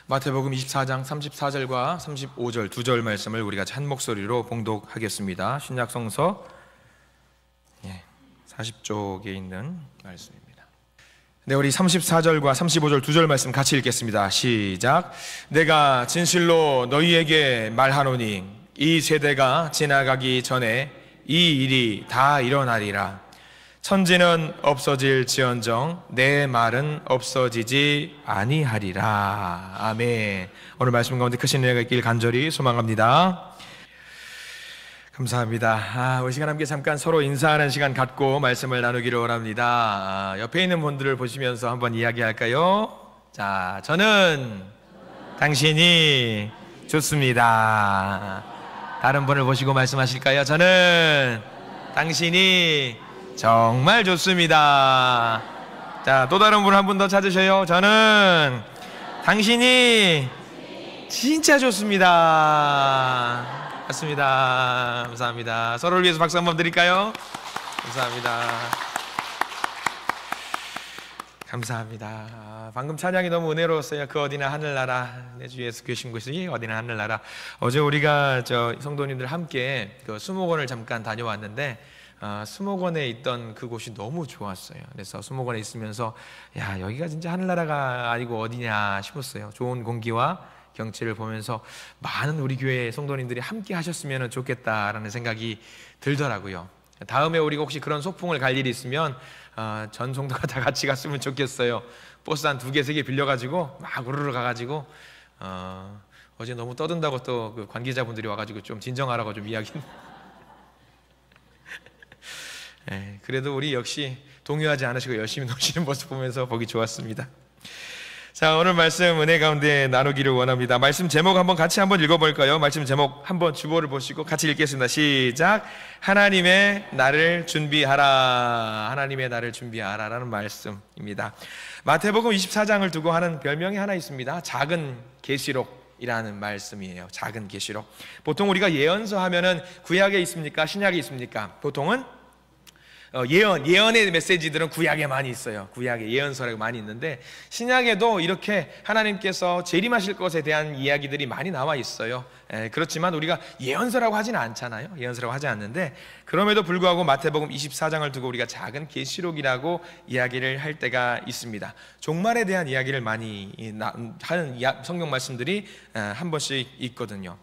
마태복음 24장 34절과 35절 두 절 말씀을 우리가 한 목소리로 봉독하겠습니다. 신약성서 40쪽에 있는 말씀입니다. 네, 우리 34절과 35절 두 절 말씀 같이 읽겠습니다. 시작. 내가 진실로 너희에게 말하노니 이 세대가 지나가기 전에 이 일이 다 일어나리라. 천지는 없어질지언정 내 말은 없어지지 아니하리라. 아멘. 오늘 말씀 가운데 크신 은혜가 있길 간절히 소망합니다. 감사합니다. 우리 시간 함께 잠깐 서로 인사하는 시간 갖고 말씀을 나누기를 원합니다. 옆에 있는 분들을 보시면서 한번 이야기할까요? 자, 저는 당신이 좋습니다. 다른 분을 보시고 말씀하실까요? 저는 당신이 정말 좋습니다. 자, 또 다른 분 한 분 더 찾으셔요. 저는 당신이 진짜 좋습니다. 맞습니다. 감사합니다. 서로를 위해서 박수 한번 드릴까요? 감사합니다. 감사합니다. 방금 찬양이 너무 은혜로웠어요. 그 어디나 하늘나라 내 주 예수 계신 곳이 어디나 하늘나라. 어제 우리가 성도님들 함께 그 수목원을 잠깐 다녀왔는데 수목원에 있던 그곳이 너무 좋았어요. 그래서 수목원에 있으면서 야, 여기가 진짜 하늘나라가 아니고 어디냐 싶었어요. 좋은 공기와 경치를 보면서 많은 우리 교회 성도님들이 함께 하셨으면 좋겠다라는 생각이 들더라고요. 다음에 우리가 혹시 그런 소풍을 갈 일이 있으면 전 성도가 다 같이 갔으면 좋겠어요. 버스 한 2개, 3개 빌려가지고 막 우르르 가가지고 어제 너무 떠든다고 또 그 관계자분들이 와가지고 좀 진정하라고 좀 이야기. 네, 그래도 우리 역시 동요하지 않으시고 열심히 노시는 모습 보면서 보기 좋았습니다. 자, 오늘 말씀 은혜 가운데 나누기를 원합니다. 말씀 제목 같이 한번 읽어볼까요? 말씀 제목 한번 주보를 보시고 같이 읽겠습니다. 시작. 하나님의 나를 준비하라. 하나님의 나를 준비하라 라는 말씀입니다. 마태복음 24장을 두고 하는 별명이 하나 있습니다. 작은 계시록이라는 말씀이에요. 작은 계시록. 보통 우리가 예언서 하면은 구약에 있습니까? 신약에 있습니까? 보통은 예언의 메시지들은 구약에 많이 있어요. 구약에 예언서라고 많이 있는데 신약에도 이렇게 하나님께서 재림하실 것에 대한 이야기들이 많이 나와 있어요. 그렇지만 우리가 예언서라고 하지는 않잖아요. 예언서라고 하지 않는데 그럼에도 불구하고 마태복음 24장을 두고 우리가 작은 계시록이라고 이야기를 할 때가 있습니다. 종말에 대한 이야기를 많이 하는 성경 말씀들이 한 번씩 있거든요.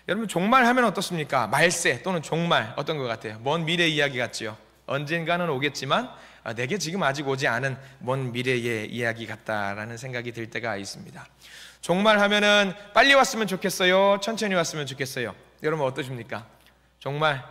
여러분, 종말 하면 어떻습니까? 말세 또는 종말 어떤 것 같아요? 먼 미래 이야기 같지요. 언젠가는 오겠지만 내게 지금 아직 오지 않은 먼 미래의 이야기 같다라는 생각이 들 때가 있습니다. 종말 하면은 빨리 왔으면 좋겠어요? 천천히 왔으면 좋겠어요? 여러분 어떠십니까? 종말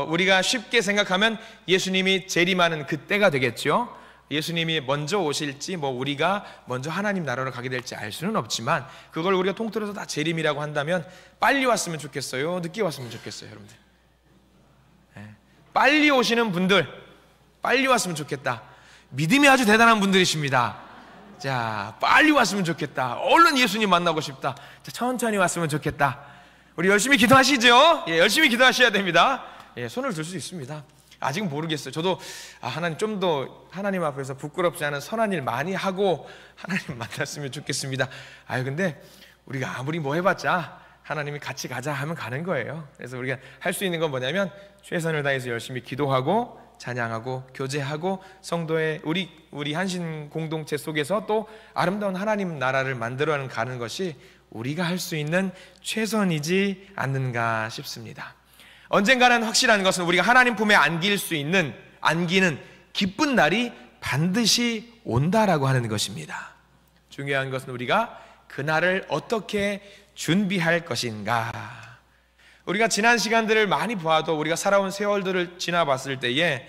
우리가 쉽게 생각하면 예수님이 재림하는 그때가 되겠죠. 예수님이 먼저 오실지 우리가 먼저 하나님 나라로 가게 될지 알 수는 없지만 그걸 우리가 통틀어서 다 재림이라고 한다면 빨리 왔으면 좋겠어요? 늦게 왔으면 좋겠어요? 여러분들 빨리 오시는 분들, 빨리 왔으면 좋겠다. 믿음이 아주 대단한 분들이십니다. 자, 빨리 왔으면 좋겠다. 얼른 예수님 만나고 싶다. 자, 천천히 왔으면 좋겠다. 우리 열심히 기도하시죠? 열심히 기도하셔야 됩니다. 손을 들 수 있습니다. 아직 모르겠어요. 저도 하나님 좀 더 하나님 앞에서 부끄럽지 않은 선한 일 많이 하고 하나님 만났으면 좋겠습니다. 근데 우리가 아무리 해봤자 하나님이 같이 가자 하면 가는 거예요. 그래서 우리가 할 수 있는 건 뭐냐면 최선을 다해서 열심히 기도하고 찬양하고 교제하고 성도의 우리 한신 공동체 속에서 또 아름다운 하나님 나라를 만들어 가는 것이 우리가 할 수 있는 최선이지 않는가 싶습니다. 언젠가는 확실한 것은 우리가 하나님 품에 안기는 기쁜 날이 반드시 온다라고 하는 것입니다. 중요한 것은 우리가 그 날을 어떻게 준비할 것인가. 우리가 지난 시간들을 많이 봐도 우리가 살아온 세월들을 지나봤을 때에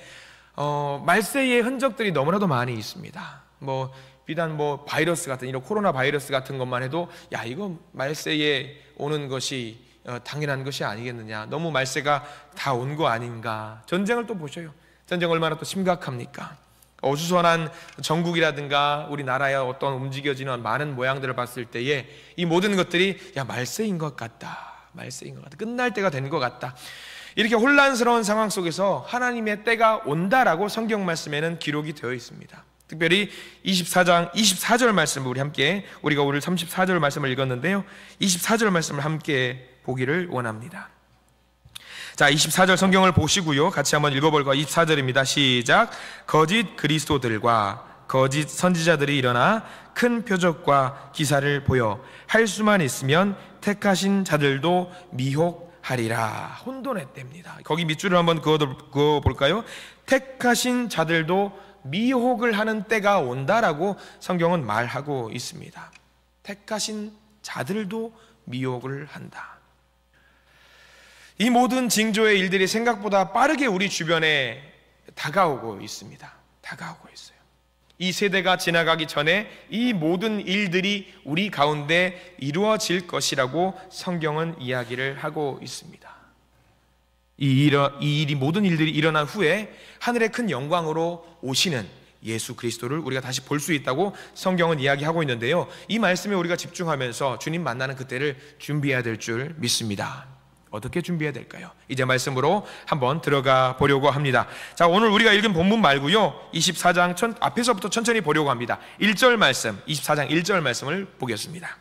말세의 흔적들이 너무나도 많이 있습니다. 비단 바이러스 같은 이런 코로나 바이러스 같은 것만 해도 이거 말세에 오는 것이 당연한 것이 아니겠느냐. 너무 말세가 다 온 거 아닌가. 전쟁을 또 보셔요. 전쟁 얼마나 또 심각합니까? 어수선한 전국이라든가 우리나라의 어떤 움직여지는 많은 모양들을 봤을 때에 이 모든 것들이 말세인 것 같다. 말세인 것 같다. 끝날 때가 된 것 같다. 이렇게 혼란스러운 상황 속에서 하나님의 때가 온다라고 성경 말씀에는 기록이 되어 있습니다. 특별히 24장 24절 말씀을 우리가 오늘 34절 말씀을 읽었는데요, 24절 말씀을 함께 보기를 원합니다. 자, 24절 성경을 보시고요, 같이 한번 읽어볼까요? 24절입니다. 시작. 거짓 그리스도들과 거짓 선지자들이 일어나 큰 표적과 기사를 보여 할 수만 있으면 택하신 자들도 미혹하리라. 혼돈의 때입니다. 거기 밑줄을 한번 그어 볼까요? 택하신 자들도 미혹을 하는 때가 온다라고 성경은 말하고 있습니다. 택하신 자들도 미혹을 한다. 이 모든 징조의 일들이 생각보다 빠르게 우리 주변에 다가오고 있습니다. 다가오고 있어요. 이 세대가 지나가기 전에 이 모든 일들이 우리 가운데 이루어질 것이라고 성경은 이야기를 하고 있습니다. 모든 일들이 일어난 후에 하늘의 큰 영광으로 오시는 예수 그리스도를 우리가 다시 볼 수 있다고 성경은 이야기하고 있는데요, 이 말씀에 우리가 집중하면서 주님 만나는 그때를 준비해야 될 줄 믿습니다. 어떻게 준비해야 될까요? 이제 말씀으로 한번 들어가 보려고 합니다. 자, 오늘 우리가 읽은 본문 말고요, 24장 앞에서부터 천천히 보려고 합니다. 1절 말씀, 24장 1절 말씀을 보겠습니다.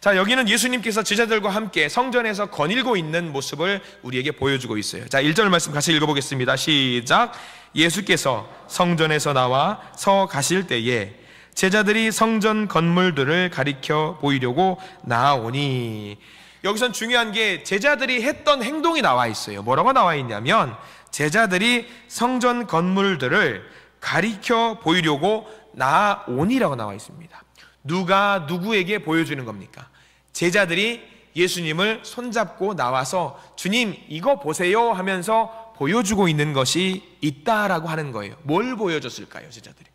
자, 여기는 예수님께서 제자들과 함께 성전에서 거닐고 있는 모습을 우리에게 보여주고 있어요. 자, 1절 말씀 같이 읽어보겠습니다. 시작. 예수께서 성전에서 나와 서 가실 때에 제자들이 성전 건물들을 가리켜 보이려고 나아오니, 여기선 중요한 게 제자들이 했던 행동이 나와 있어요. 뭐라고 나와 있냐면, 제자들이 성전 건물들을 가리켜 보이려고 나아오니라고 나와 있습니다. 누가 누구에게 보여주는 겁니까? 제자들이 예수님을 손잡고 나와서 주님 이거 보세요 하면서 보여주고 있는 것이 있다라고 하는 거예요. 뭘 보여줬을까요? 제자들이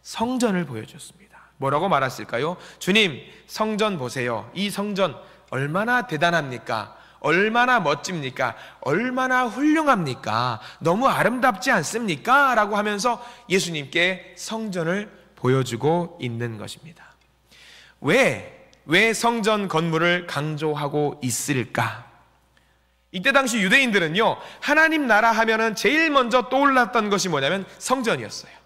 성전을 보여줬습니다. 뭐라고 말했을까요? 주님 성전 보세요. 이 성전 얼마나 대단합니까? 얼마나 멋집니까? 얼마나 훌륭합니까? 너무 아름답지 않습니까? 라고 하면서 예수님께 성전을 보여주고 있는 것입니다. 왜 성전 건물을 강조하고 있을까? 이때 당시 유대인들은요, 하나님 나라 하면은 제일 먼저 떠올랐던 것이 뭐냐면 성전이었어요.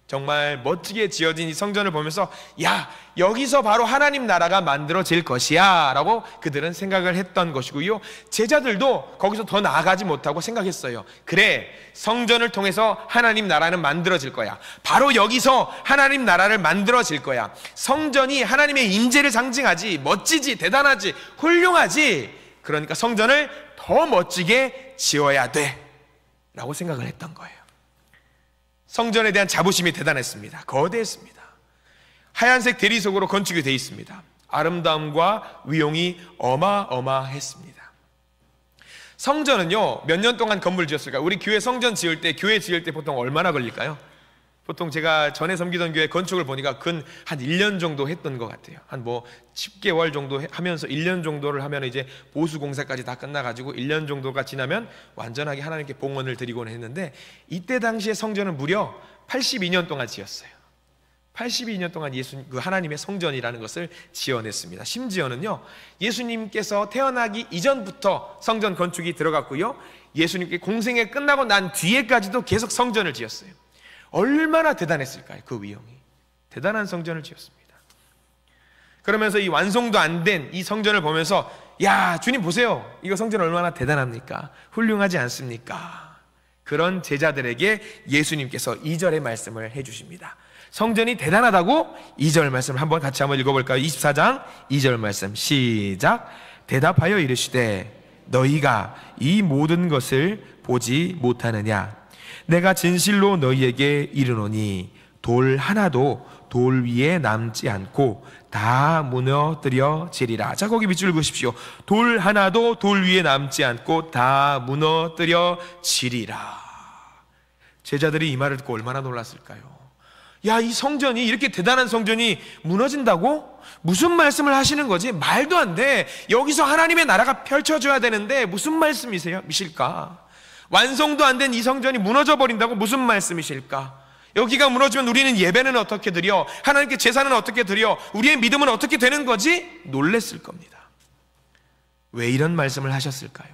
정말 멋지게 지어진 이 성전을 보면서 야, 여기서 바로 하나님 나라가 만들어질 것이야 라고 그들은 생각을 했던 것이고요, 제자들도 거기서 더 나아가지 못하고 생각했어요. 그래, 성전을 통해서 하나님 나라는 만들어질 거야. 바로 여기서 하나님 나라를 만들어질 거야. 성전이 하나님의 임재를 상징하지, 멋지지, 대단하지, 훌륭하지. 그러니까 성전을 더 멋지게 지어야 돼 라고 생각을 했던 거예요. 성전에 대한 자부심이 대단했습니다. 거대했습니다. 하얀색 대리석으로 건축이 되어 있습니다. 아름다움과 위용이 어마어마했습니다. 성전은요, 몇 년 동안 건물 지었을까요? 우리 교회 성전 지을 때, 교회 지을 때 보통 얼마나 걸릴까요? 보통 제가 전에 섬기던 교회 건축을 보니까 한 1년 정도 했던 것 같아요. 한 10개월 정도 하면서 1년 정도를 하면 이제 보수 공사까지 다 끝나가지고 1년 정도가 지나면 완전하게 하나님께 봉헌을 드리곤 했는데, 이때 당시에 성전은 무려 82년 동안 지었어요. 82년 동안 하나님의 성전이라는 것을 지어냈습니다. 심지어는요, 예수님께서 태어나기 이전부터 성전 건축이 들어갔고요, 예수님께 공생애 끝나고 난 뒤에까지도 계속 성전을 지었어요. 얼마나 대단했을까요? 그 위용이. 대단한 성전을 지었습니다. 그러면서 이 완성도 안 된 이 성전을 보면서 야, 주님 보세요. 이거 성전 얼마나 대단합니까? 훌륭하지 않습니까? 그런 제자들에게 예수님께서 2절의 말씀을 해주십니다. 성전이 대단하다고 2절 말씀을 같이 한번 읽어볼까요? 24장 2절 말씀 시작. 대답하여 이르시되 너희가 이 모든 것을 보지 못하느냐? 내가 진실로 너희에게 이르노니 돌 하나도 돌 위에 남지 않고 다 무너뜨려지리라. 자, 거기 밑줄 그으십시오. 돌 하나도 돌 위에 남지 않고 다 무너뜨려지리라. 제자들이 이 말을 듣고 얼마나 놀랐을까요? 야, 이 성전이, 이렇게 대단한 성전이 무너진다고? 무슨 말씀을 하시는 거지? 말도 안 돼. 여기서 하나님의 나라가 펼쳐져야 되는데 무슨 말씀이실까? 완성도 안 된 이 성전이 무너져 버린다고? 무슨 말씀이실까? 여기가 무너지면 우리는 예배는 어떻게 드려? 하나님께 제사는 어떻게 드려? 우리의 믿음은 어떻게 되는 거지? 놀랬을 겁니다. 왜 이런 말씀을 하셨을까요?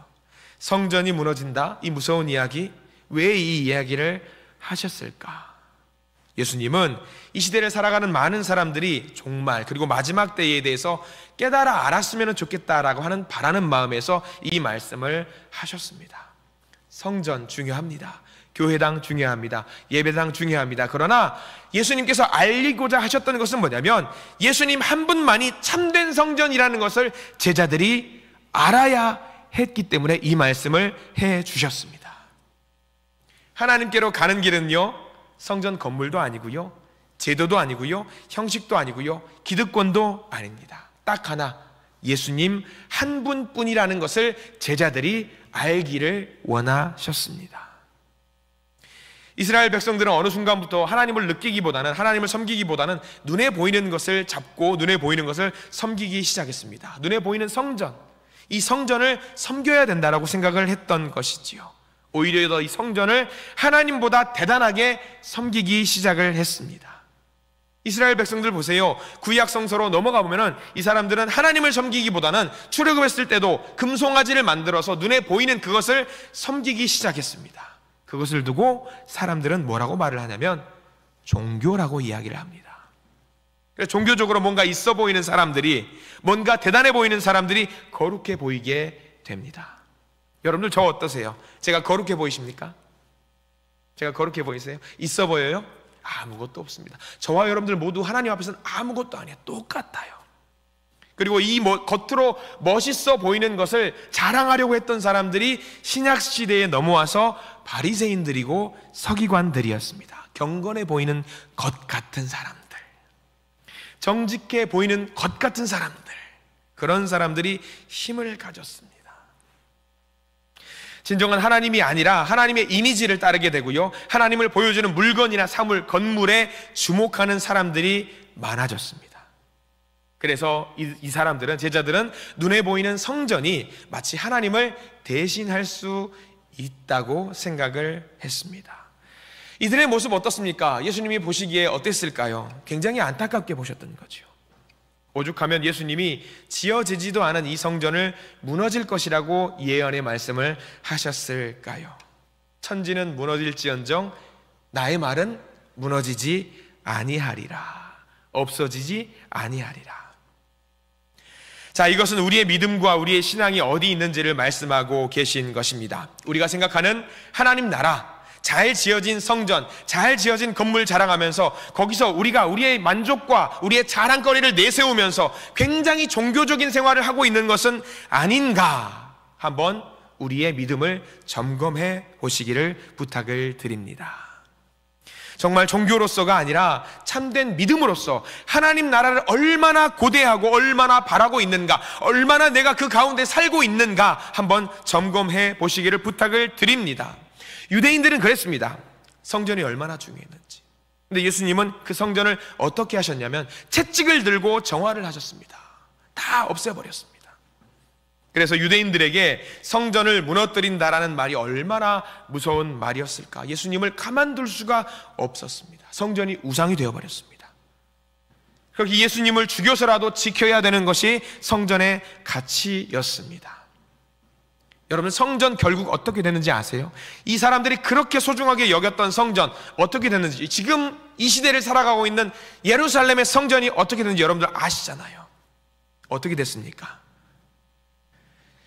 성전이 무너진다? 이 무서운 이야기, 왜 이 이야기를 하셨을까? 예수님은 이 시대를 살아가는 많은 사람들이 종말 그리고 마지막 때에 대해서 깨달아 알았으면 좋겠다라고 하는 바라는 마음에서 이 말씀을 하셨습니다. 성전 중요합니다. 교회당 중요합니다. 예배당 중요합니다. 그러나 예수님께서 알리고자 하셨던 것은 뭐냐면 예수님 한 분만이 참된 성전이라는 것을 제자들이 알아야 했기 때문에 이 말씀을 해 주셨습니다. 하나님께로 가는 길은요, 성전 건물도 아니고요, 제도도 아니고요, 형식도 아니고요, 기득권도 아닙니다. 딱 하나, 예수님 한 분뿐이라는 것을 제자들이 알기를 원하셨습니다. 이스라엘 백성들은 어느 순간부터 하나님을 느끼기보다는, 하나님을 섬기기보다는 눈에 보이는 것을 잡고 눈에 보이는 것을 섬기기 시작했습니다. 눈에 보이는 성전, 이 성전을 섬겨야 된다라고 생각을 했던 것이지요. 오히려 더 이 성전을 하나님보다 대단하게 섬기기 시작을 했습니다. 이스라엘 백성들 보세요. 구약 성서로 넘어가 보면은 이 사람들은 하나님을 섬기기보다는 출애굽했을 때도 금송아지를 만들어서 눈에 보이는 그것을 섬기기 시작했습니다. 그것을 두고 사람들은 뭐라고 말을 하냐면 종교라고 이야기를 합니다. 그래서 종교적으로 뭔가 있어 보이는 사람들이, 뭔가 대단해 보이는 사람들이 거룩해 보이게 됩니다. 여러분들 저 어떠세요? 제가 거룩해 보이십니까? 제가 거룩해 보이세요? 있어 보여요? 아무것도 없습니다. 저와 여러분들 모두 하나님 앞에서는 아무것도 아니에요. 똑같아요. 그리고 이 겉으로 멋있어 보이는 것을 자랑하려고 했던 사람들이 신약 시대에 넘어와서 바리새인들이고 서기관들이었습니다. 경건해 보이는 것 같은 사람들, 정직해 보이는 것 같은 사람들, 그런 사람들이 힘을 가졌습니다. 진정한 하나님이 아니라 하나님의 이미지를 따르게 되고요, 하나님을 보여주는 물건이나 사물, 건물에 주목하는 사람들이 많아졌습니다. 그래서 이 사람들은, 제자들은 눈에 보이는 성전이 마치 하나님을 대신할 수 있다고 생각을 했습니다. 이들의 모습 어떻습니까? 예수님이 보시기에 어땠을까요? 굉장히 안타깝게 보셨던 거죠. 오죽하면 예수님이 지어지지도 않은 이 성전을 무너질 것이라고 예언의 말씀을 하셨을까요? 천지는 무너질지언정 나의 말은 무너지지 아니하리라, 없어지지 아니하리라. 자, 이것은 우리의 믿음과 우리의 신앙이 어디 있는지를 말씀하고 계신 것입니다. 우리가 생각하는 하나님 나라, 잘 지어진 성전, 잘 지어진 건물 자랑하면서 거기서 우리가 우리의 만족과 우리의 자랑거리를 내세우면서 굉장히 종교적인 생활을 하고 있는 것은 아닌가, 한번 우리의 믿음을 점검해 보시기를 부탁을 드립니다. 정말 종교로서가 아니라 참된 믿음으로서 하나님 나라를 얼마나 고대하고 얼마나 바라고 있는가, 얼마나 내가 그 가운데 살고 있는가 한번 점검해 보시기를 부탁을 드립니다. 유대인들은 그랬습니다. 성전이 얼마나 중요했는지. 근데 예수님은 그 성전을 어떻게 하셨냐면 채찍을 들고 정화를 하셨습니다. 다 없애버렸습니다. 그래서 유대인들에게 성전을 무너뜨린다라는 말이 얼마나 무서운 말이었을까. 예수님을 가만둘 수가 없었습니다. 성전이 우상이 되어버렸습니다. 그렇게 예수님을 죽여서라도 지켜야 되는 것이 성전의 가치였습니다. 여러분, 성전 결국 어떻게 되는지 아세요? 이 사람들이 그렇게 소중하게 여겼던 성전 어떻게 됐는지, 지금 이 시대를 살아가고 있는 예루살렘의 성전이 어떻게 됐는지 여러분들 아시잖아요. 어떻게 됐습니까?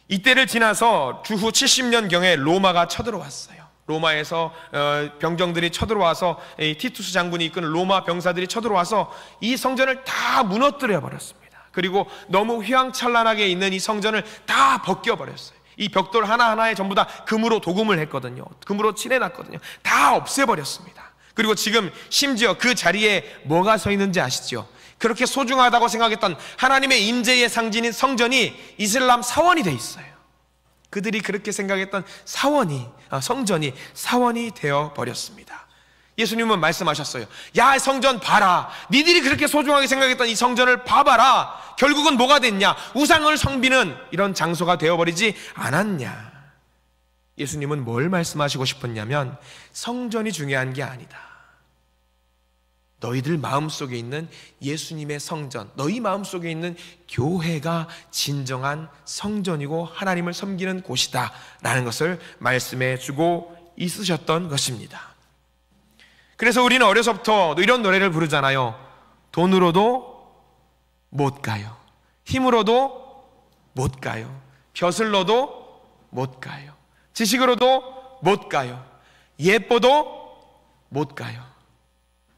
이때를 지나서 주후 70년경에 로마가 쳐들어왔어요. 로마에서 병정들이 쳐들어와서 티투스 장군이 이끄는 로마 병사들이 쳐들어와서 이 성전을 다 무너뜨려 버렸습니다. 그리고 너무 휘황찬란하게 있는 이 성전을 다 벗겨버렸어요. 이 벽돌 하나하나에 전부 다 금으로 도금을 했거든요. 금으로 칠해놨거든요. 다 없애버렸습니다. 그리고 지금 심지어 그 자리에 뭐가 서 있는지 아시죠? 그렇게 소중하다고 생각했던 하나님의 임재의 상징인 성전이 이슬람 사원이 돼 있어요. 그들이 그렇게 생각했던 성전이 사원이 되어 버렸습니다. 예수님은 말씀하셨어요. 야, 성전 봐라. 니들이 그렇게 소중하게 생각했던 이 성전을 봐봐라. 결국은 뭐가 됐냐? 우상을 섬기는 이런 장소가 되어버리지 않았냐. 예수님은 뭘 말씀하시고 싶었냐면 성전이 중요한 게 아니다. 너희들 마음속에 있는 예수님의 성전, 너희 마음속에 있는 교회가 진정한 성전이고 하나님을 섬기는 곳이다 라는 것을 말씀해 주고 있으셨던 것입니다. 그래서 우리는 어려서부터 이런 노래를 부르잖아요. 돈으로도 못 가요. 힘으로도 못 가요. 벼슬로도 못 가요. 지식으로도 못 가요. 예뻐도 못 가요.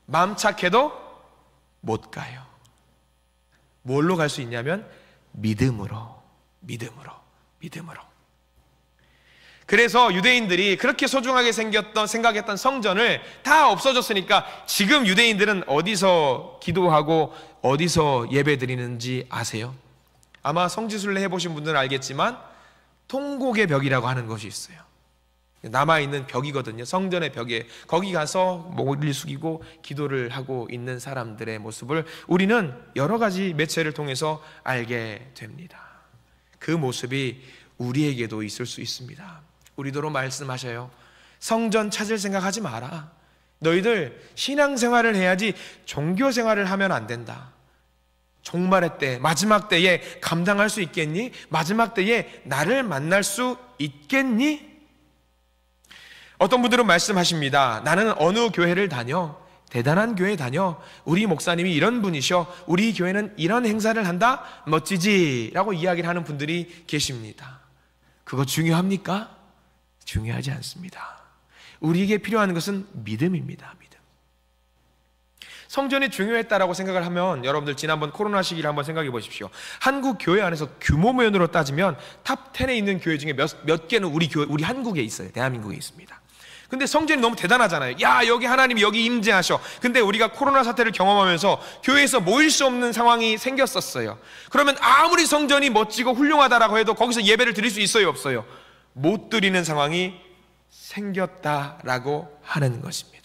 마음 착해도 못 가요. 뭘로 갈 수 있냐면 믿음으로. 그래서 유대인들이 그렇게 소중하게 생각했던 성전을 다 없어졌으니까 지금 유대인들은 어디서 기도하고 어디서 예배 드리는지 아세요? 아마 성지순례 해보신 분들은 알겠지만 통곡의 벽이라고 하는 것이 있어요. 남아있는 벽이거든요. 성전의 벽에 거기 가서 머리를 숙이고 기도를 하고 있는 사람들의 모습을 우리는 여러 가지 매체를 통해서 알게 됩니다. 그 모습이 우리에게도 있을 수 있습니다. 우리도로 말씀하셔요. 성전 찾을 생각하지 마라. 너희들 신앙생활을 해야지 종교생활을 하면 안 된다. 종말의 때, 마지막 때에 감당할 수 있겠니? 마지막 때에 나를 만날 수 있겠니? 어떤 분들은 말씀하십니다. 나는 어느 교회를 다녀. 대단한 교회 다녀. 우리 목사님이 이런 분이셔. 우리 교회는 이런 행사를 한다. 멋지지? 라고 이야기를 하는 분들이 계십니다. 그거 중요합니까? 중요하지 않습니다. 우리에게 필요한 것은 믿음입니다. 믿음. 성전이 중요했다라고 생각을 하면 여러분들 지난번 코로나 시기를 한번 생각해 보십시오. 한국 교회 안에서 규모면으로 따지면 탑 10에 있는 교회 중에 몇 개는 우리 한국에 있어요. 대한민국에 있습니다. 근데 성전이 너무 대단하잖아요. 야, 여기 하나님이 여기 임재하셔. 근데 우리가 코로나 사태를 경험하면서 교회에서 모일 수 없는 상황이 생겼었어요. 그러면 아무리 성전이 멋지고 훌륭하다라고 해도 거기서 예배를 드릴 수 있어요, 없어요? 못 드리는 상황이 생겼다라고 하는 것입니다.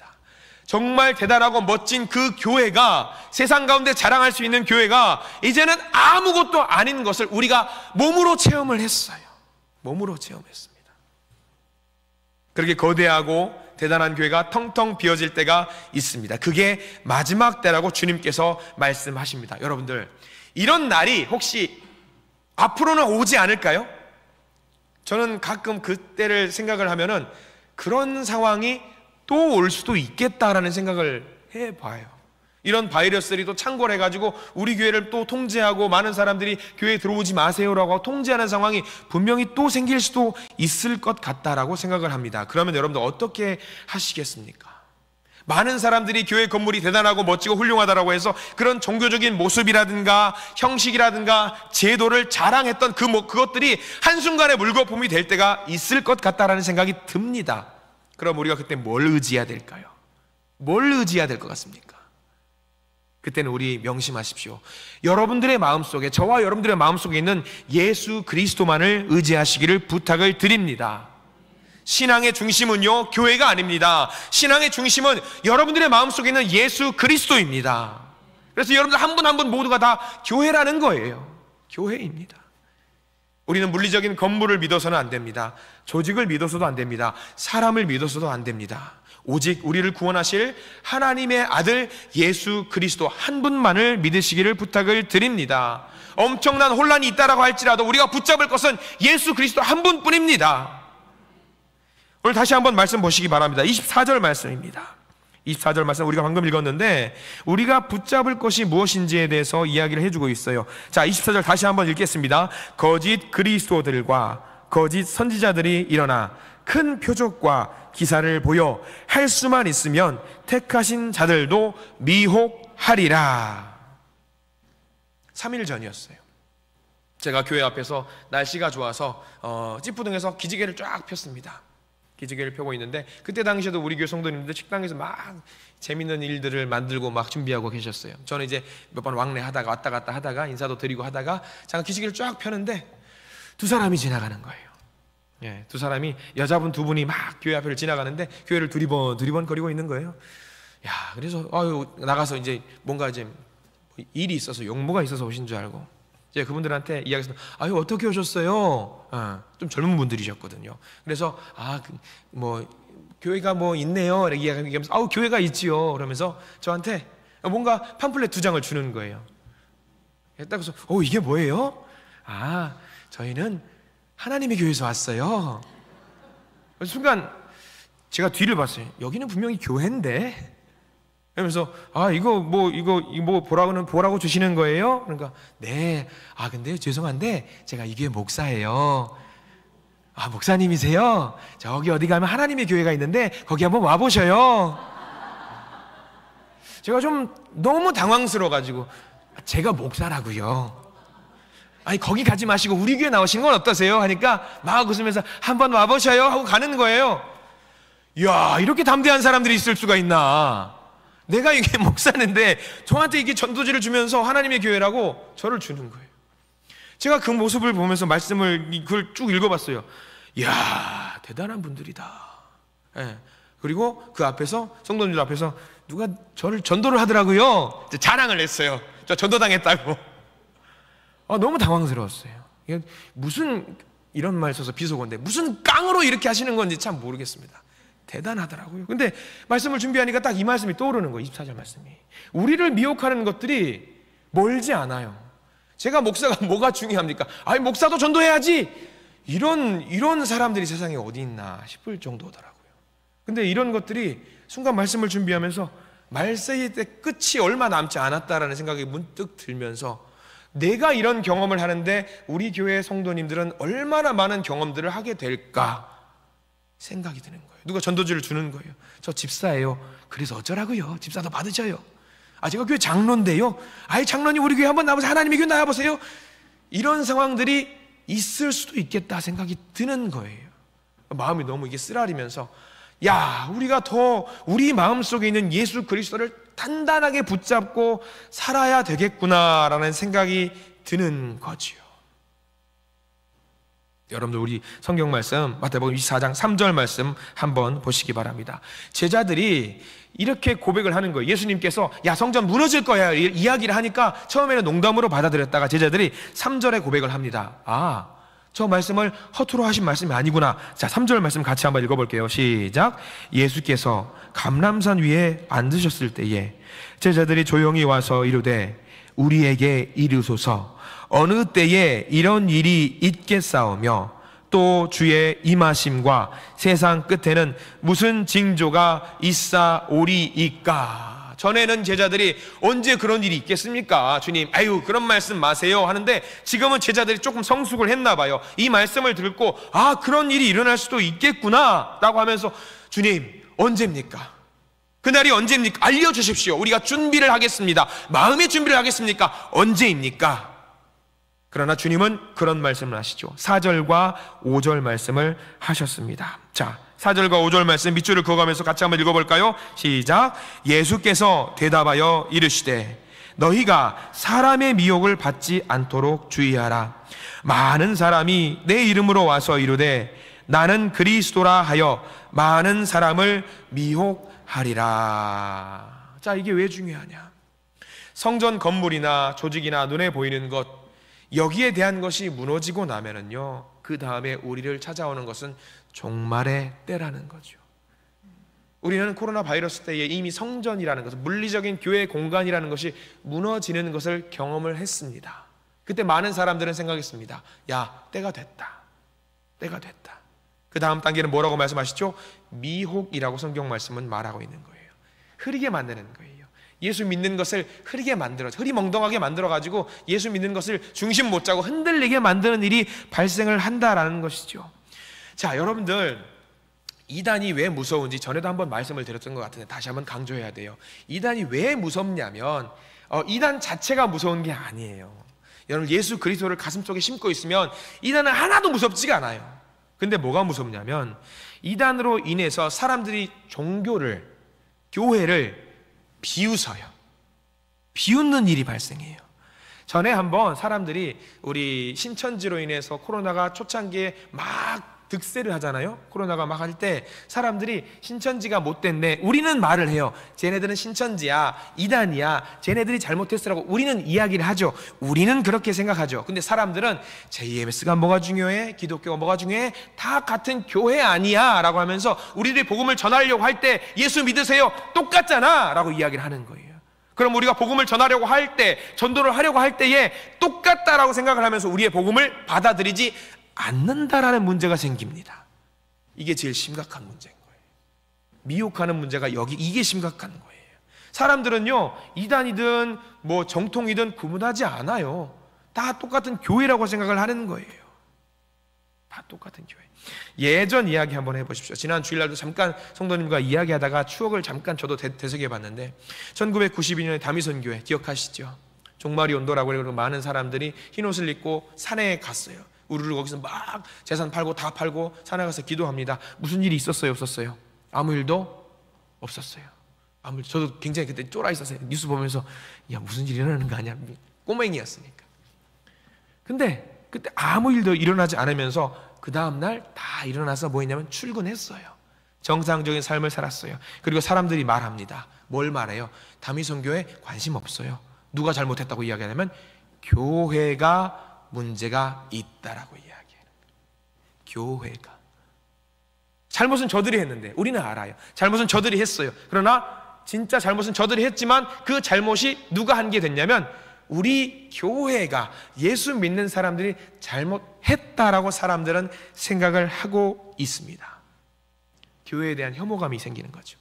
정말 대단하고 멋진 그 교회가, 세상 가운데 자랑할 수 있는 교회가 이제는 아무것도 아닌 것을 우리가 몸으로 체험을 했어요. 몸으로 체험했습니다. 그렇게 거대하고 대단한 교회가 텅텅 비어질 때가 있습니다. 그게 마지막 때라고 주님께서 말씀하십니다. 여러분들, 이런 날이 혹시 앞으로는 오지 않을까요? 저는 가끔 그때를 생각을 하면은 그런 상황이 또 올 수도 있겠다라는 생각을 해봐요. 이런 바이러스들이 또 창궐해가지고 우리 교회를 또 통제하고 많은 사람들이 교회에 들어오지 마세요라고 통제하는 상황이 분명히 또 생길 수도 있을 것 같다라고 생각을 합니다. 그러면 여러분들 어떻게 하시겠습니까? 많은 사람들이 교회 건물이 대단하고 멋지고 훌륭하다라고 해서 그런 종교적인 모습이라든가 형식이라든가 제도를 자랑했던 그것들이 한순간에 물거품이 될 때가 있을 것 같다라는 생각이 듭니다. 그럼 우리가 그때 뭘 의지해야 될까요? 뭘 의지해야 될 것 같습니까? 그때는 우리 명심하십시오. 여러분들의 마음속에, 저와 여러분들의 마음속에 있는 예수 그리스도만을 의지하시기를 부탁을 드립니다. 신앙의 중심은요, 교회가 아닙니다. 신앙의 중심은 여러분들의 마음속에 있는 예수 그리스도입니다. 그래서 여러분들 한 분 한 분 모두가 다 교회라는 거예요. 교회입니다. 우리는 물리적인 건물을 믿어서는 안 됩니다. 조직을 믿어서도 안 됩니다. 사람을 믿어서도 안 됩니다. 오직 우리를 구원하실 하나님의 아들 예수 그리스도 한 분만을 믿으시기를 부탁을 드립니다. 엄청난 혼란이 있다라고 할지라도 우리가 붙잡을 것은 예수 그리스도 한 분뿐입니다. 오늘 다시 한번 말씀 보시기 바랍니다. 24절 말씀입니다. 24절 말씀 우리가 방금 읽었는데 우리가 붙잡을 것이 무엇인지에 대해서 이야기를 해주고 있어요. 자, 24절 다시 한번 읽겠습니다. 거짓 그리스도들과 거짓 선지자들이 일어나 큰 표적과 기사를 보여 할 수만 있으면 택하신 자들도 미혹하리라. 3일 전이었어요. 제가 교회 앞에서 날씨가 좋아서 찌푸등에서 기지개를 쫙 폈습니다. 기지개를 펴고 있는데 그때 당시에도 우리 교회 성도님들 식당에서 막 재밌는 일들을 만들고 막 준비하고 계셨어요. 저는 이제 몇 번 왕래하다가 왔다 갔다 하다가 인사도 드리고 하다가 잠깐 기지개를 쫙 펴는데 두 사람이 지나가는 거예요. 예, 두 사람이, 여자분 두 분이 막 교회 앞을 지나가는데 교회를 두리번 거리고 있는 거예요. 야, 그래서 나가서 이제 뭔가 이제 일이 있어서 용무가 있어서 오신 줄 알고 제가 그분들한테 이야기해서 어떻게 오셨어요? 좀 젊은 분들이셨거든요. 그래서 교회가 뭐 있네요. 이렇게 이야기하면서 교회가 있지요. 그러면서 저한테 뭔가 팜플렛 2장을 주는 거예요. 딱 그래서 이게 뭐예요? 저희는 하나님의 교회에서 왔어요. 순간 제가 뒤를 봤어요. 여기는 분명히 교회인데 그러면서 이거 보라고 주시는 거예요? 그러니까 네. 근데 죄송한데 제가 이 교회 목사예요. 목사님이세요? 저기 어디 가면 하나님의 교회가 있는데 거기 한번 와보셔요. 제가 좀 너무 당황스러워가지고 제가 목사라고요. 거기 가지 마시고 우리 교회 나오시는 건 어떠세요? 하니까 막 웃으면서 한번 와보셔요 하고 가는 거예요. 이야, 이렇게 담대한 사람들이 있을 수가 있나. 내가 이게 목사인데 저한테 이게 전도지를 주면서 하나님의 교회라고 저를 주는 거예요. 제가 그 모습을 보면서 그걸 쭉 읽어봤어요. 이야, 대단한 분들이다. 예. 그리고 그 앞에서, 성도님들 앞에서 누가 저를 전도를 하더라고요. 자랑을 했어요. 저 전도당했다고. 너무 당황스러웠어요. 무슨, 이런 말 써서 비속어인데 무슨 깡으로 이렇게 하시는 건지 참 모르겠습니다. 대단하더라고요. 근데 말씀을 준비하니까 딱 이 말씀이 떠오르는 거예요. 24절 말씀이. 우리를 미혹하는 것들이 멀지 않아요. 제가 목사가 뭐가 중요합니까? 목사도 전도해야지. 이런 사람들이 세상에 어디 있나 싶을 정도더라고요. 근데 이런 것들이 순간 말씀을 준비하면서 말세의 때 끝이 얼마 남지 않았다라는 생각이 문득 들면서 내가 이런 경험을 하는데 우리 교회 성도님들은 얼마나 많은 경험들을 하게 될까 생각이 드는 거예요. 누가 전도지를 주는 거예요. 저 집사예요. 그래서 어쩌라고요? 집사도 받으셔요. 제가 교회 장로인데요. 장로님 우리 교회 한번 나와보세요. 하나님의 교회 나와보세요. 이런 상황들이 있을 수도 있겠다 생각이 드는 거예요. 마음이 너무 이게 쓰라리면서 우리가 더 우리 마음속에 있는 예수 그리스도를 단단하게 붙잡고 살아야 되겠구나라는 생각이 드는 거지요. 여러분들 우리 성경 말씀 마태복음 24장 3절 말씀 한번 보시기 바랍니다. 제자들이 이렇게 고백을 하는 거예요. 예수님께서 성전 무너질 거야 이야기를 하니까 처음에는 농담으로 받아들였다가 제자들이 3절에 고백을 합니다. 저 말씀을 허투루 하신 말씀이 아니구나. 자, 3절 말씀 같이 한번 읽어볼게요. 시작. 예수께서 감람산 위에 앉으셨을 때에 제자들이 조용히 와서 이르되 우리에게 이르소서 어느 때에 이런 일이 있겠사오며 또 주의 임하심과 세상 끝에는 무슨 징조가 있사오리이까. 전에는 제자들이 언제 그런 일이 있겠습니까? 주님, 그런 말씀 마세요 하는데 지금은 제자들이 조금 성숙을 했나 봐요. 이 말씀을 듣고 그런 일이 일어날 수도 있겠구나 라고 하면서 주님, 언제입니까? 그날이 언제입니까? 알려주십시오. 우리가 준비를 하겠습니다. 마음의 준비를 하겠습니까? 언제입니까? 그러나 주님은 그런 말씀을 하시죠. 4절과 5절 말씀을 하셨습니다. 자, 4절과 5절 말씀 밑줄을 그어가면서 같이 한번 읽어볼까요? 시작. 예수께서 대답하여 이르시되 너희가 사람의 미혹을 받지 않도록 주의하라. 많은 사람이 내 이름으로 와서 이르되 나는 그리스도라 하여 많은 사람을 미혹하리라. 자, 이게 왜 중요하냐? 성전 건물이나 조직이나 눈에 보이는 것, 여기에 대한 것이 무너지고 나면은요, 그 다음에 우리를 찾아오는 것은 종말의 때라는 거죠. 우리는 코로나 바이러스 때에 이미 성전이라는 것은, 물리적인 교회 공간이라는 것이 무너지는 것을 경험을 했습니다. 그때 많은 사람들은 생각했습니다. 때가 됐다. 때가 됐다. 그 다음 단계는 뭐라고 말씀하시죠? 미혹이라고 성경 말씀은 말하고 있는 거예요. 흐리게 만드는 거예요. 예수 믿는 것을 흐리멍덩하게 만들어가지고 예수 믿는 것을 중심 못 잡고 흔들리게 만드는 일이 발생을 한다라는 것이죠. 자, 여러분들, 이단이 왜 무서운지 전에도 한번 말씀을 드렸던 것 같은데 다시 한번 강조해야 돼요. 이단이 왜 무섭냐면 이단 자체가 무서운 게 아니에요. 여러분, 예수 그리스도를 가슴속에 심고 있으면 이단은 하나도 무섭지가 않아요. 근데 뭐가 무섭냐면 이단으로 인해서 사람들이 교회를 비웃는 일이 발생해요. 전에 한번 사람들이 우리 신천지로 인해서 코로나가 초창기에 막 득세를 하잖아요. 코로나가 막 할 때 사람들이 신천지가 못됐네, 우리는 말을 해요. 쟤네들은 신천지야, 이단이야, 쟤네들이 잘못했으라고 우리는 이야기를 하죠. 우리는 그렇게 생각하죠. 근데 사람들은 JMS가 뭐가 중요해? 기독교가 뭐가 중요해? 다 같은 교회 아니야 라고 하면서 우리들이 복음을 전하려고 할 때 예수 믿으세요, 똑같잖아 라고 이야기를 하는 거예요. 그럼 우리가 복음을 전하려고 할 때, 전도를 하려고 할 때에 똑같다라고 생각을 하면서 우리의 복음을 받아들이지 않는다라는 문제가 생깁니다. 이게 제일 심각한 문제인 거예요. 미혹하는 문제가 이게 심각한 거예요. 사람들은요, 이단이든 뭐 정통이든 구분하지 않아요. 다 똑같은 교회라고 생각을 하는 거예요. 다 똑같은 교회. 예전 이야기 한번 해보십시오. 지난 주일날도 잠깐 성도님과 이야기하다가 추억을 잠깐 저도 되새겨 봤는데, 1992년에 다미선 교회 기억하시죠? 종말이 온도라고 그러고 많은 사람들이 흰옷을 입고 산에 갔어요. 우르르 거기서 막 재산 팔고 다 팔고 산에 가서 기도합니다. 무슨 일이 있었어요? 없었어요? 아무 일도 없었어요. 저도 굉장히 그때 쫄아 있었어요. 뉴스 보면서 야, 무슨 일이 일어나는 거 아니야? 꼬맹이였으니까. 근데 그때 아무 일도 일어나지 않으면서 그 다음날 다 일어나서 뭐 했냐면 출근했어요. 정상적인 삶을 살았어요. 그리고 사람들이 말합니다. 뭘 말해요? 다미선 교회 관심 없어요. 누가 잘못했다고 이야기하냐면 교회가 문제가 있다라고 이야기해요. 교회가. 잘못은 저들이 했는데 우리는 알아요. 잘못은 저들이 했어요. 그러나 진짜 잘못은 저들이 했지만 그 잘못이 누가 한 게 됐냐면 우리 교회가, 예수 믿는 사람들이 잘못했다라고 사람들은 생각을 하고 있습니다. 교회에 대한 혐오감이 생기는 거죠.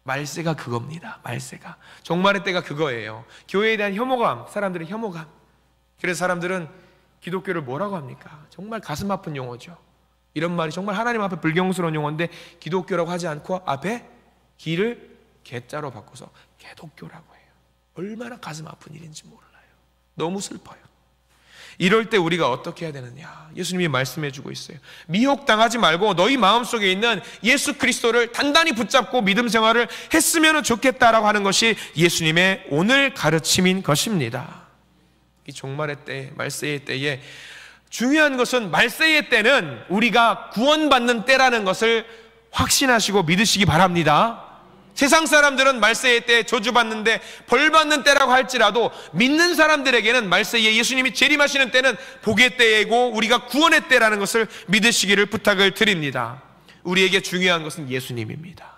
말세가 그겁니다. 말세가. 종말의 때가 그거예요. 교회에 대한 혐오감, 사람들의 혐오감. 그래서 사람들은 기독교를 뭐라고 합니까? 정말 가슴 아픈 용어죠. 이런 말이 정말 하나님 앞에 불경스러운 용어인데 기독교라고 하지 않고 앞에 기를 개자로 바꿔서 개독교라고 해요. 얼마나 가슴 아픈 일인지 몰라요. 너무 슬퍼요. 이럴 때 우리가 어떻게 해야 되느냐? 예수님이 말씀해 주고 있어요. 미혹당하지 말고 너희 마음속에 있는 예수 그리스도를 단단히 붙잡고 믿음 생활을 했으면 좋겠다라고 하는 것이 예수님의 오늘 가르침인 것입니다. 이 종말의 때, 말세의 때에 중요한 것은 말세의 때는 우리가 구원받는 때라는 것을 확신하시고 믿으시기 바랍니다. 세상 사람들은 말세의 때 저주받는데 벌받는 때라고 할지라도 믿는 사람들에게는 말세에 예수님이 재림하시는 때는 복의 때이고 우리가 구원의 때라는 것을 믿으시기를 부탁을 드립니다. 우리에게 중요한 것은 예수님입니다.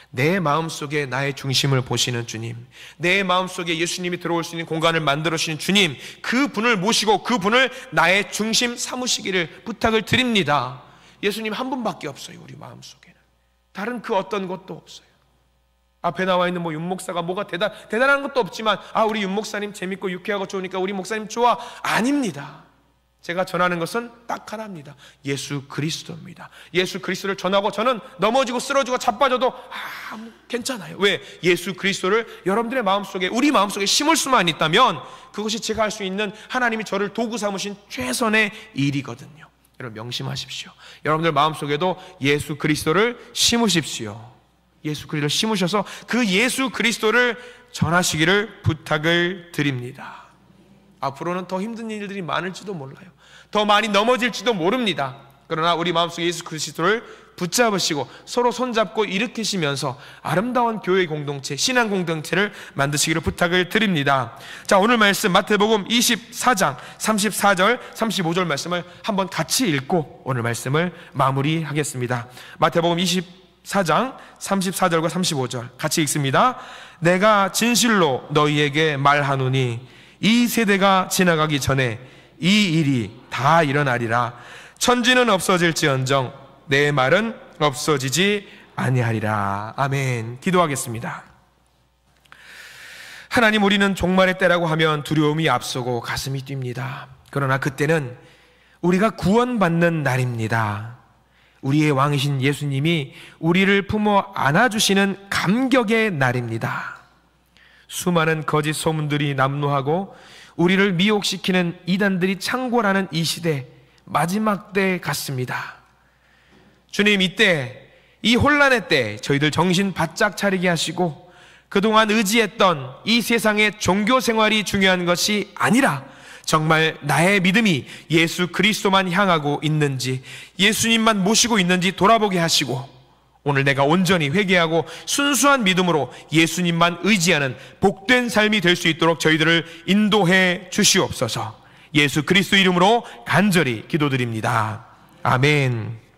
내 마음속에 나의 중심을 보시는 주님, 내 마음속에 예수님이 들어올 수 있는 공간을 만들어 주시는 주님, 그 분을 모시고 그 분을 나의 중심 삼으시기를 부탁을 드립니다. 예수님 한 분밖에 없어요. 우리 마음속에는 다른 그 어떤 것도 없어요. 앞에 나와 있는 뭐 윤목사가 뭐가 대단한 것도 없지만 우리 윤목사님 재밌고 유쾌하고 좋으니까 우리 목사님 좋아. 아닙니다. 제가 전하는 것은 딱 하나입니다. 예수 그리스도입니다. 예수 그리스도를 전하고 저는 넘어지고 쓰러지고 자빠져도 괜찮아요. 왜? 예수 그리스도를 여러분들의 마음속에, 우리 마음속에 심을 수만 있다면 그것이 제가 할 수 있는 하나님이 저를 도구 삼으신 최선의 일이거든요. 여러분 명심하십시오. 여러분들 마음속에도 예수 그리스도를 심으십시오. 예수 그리스도를 심으셔서 그 예수 그리스도를 전하시기를 부탁을 드립니다. 앞으로는 더 힘든 일들이 많을지도 몰라요. 더 많이 넘어질지도 모릅니다. 그러나 우리 마음속에 예수 그리스도를 붙잡으시고 서로 손잡고 일으키시면서 아름다운 교회 공동체, 신앙 공동체를 만드시기를 부탁을 드립니다. 자, 오늘 말씀 마태복음 24장 34절 35절 말씀을 한번 같이 읽고 오늘 말씀을 마무리하겠습니다. 마태복음 24장 34절과 35절 같이 읽습니다. 내가 진실로 너희에게 말하노니 이 세대가 지나가기 전에 이 일이 다 일어나리라. 천지는 없어질지언정 내 말은 없어지지 아니하리라. 아멘. 기도하겠습니다. 하나님, 우리는 종말의 때라고 하면 두려움이 앞서고 가슴이 뜁니다. 그러나 그때는 우리가 구원받는 날입니다. 우리의 왕이신 예수님이 우리를 품어 안아주시는 감격의 날입니다. 수많은 거짓 소문들이 난무하고 우리를 미혹시키는 이단들이 창궐하는 이 시대, 마지막 때 같습니다. 주님, 이때, 이 혼란의 때 저희들 정신 바짝 차리게 하시고 그동안 의지했던 이 세상의 종교 생활이 중요한 것이 아니라 정말 나의 믿음이 예수 그리스도만 향하고 있는지, 예수님만 모시고 있는지 돌아보게 하시고 오늘 내가 온전히 회개하고 순수한 믿음으로 예수님만 의지하는 복된 삶이 될 수 있도록 저희들을 인도해 주시옵소서. 예수 그리스도 이름으로 간절히 기도드립니다. 아멘.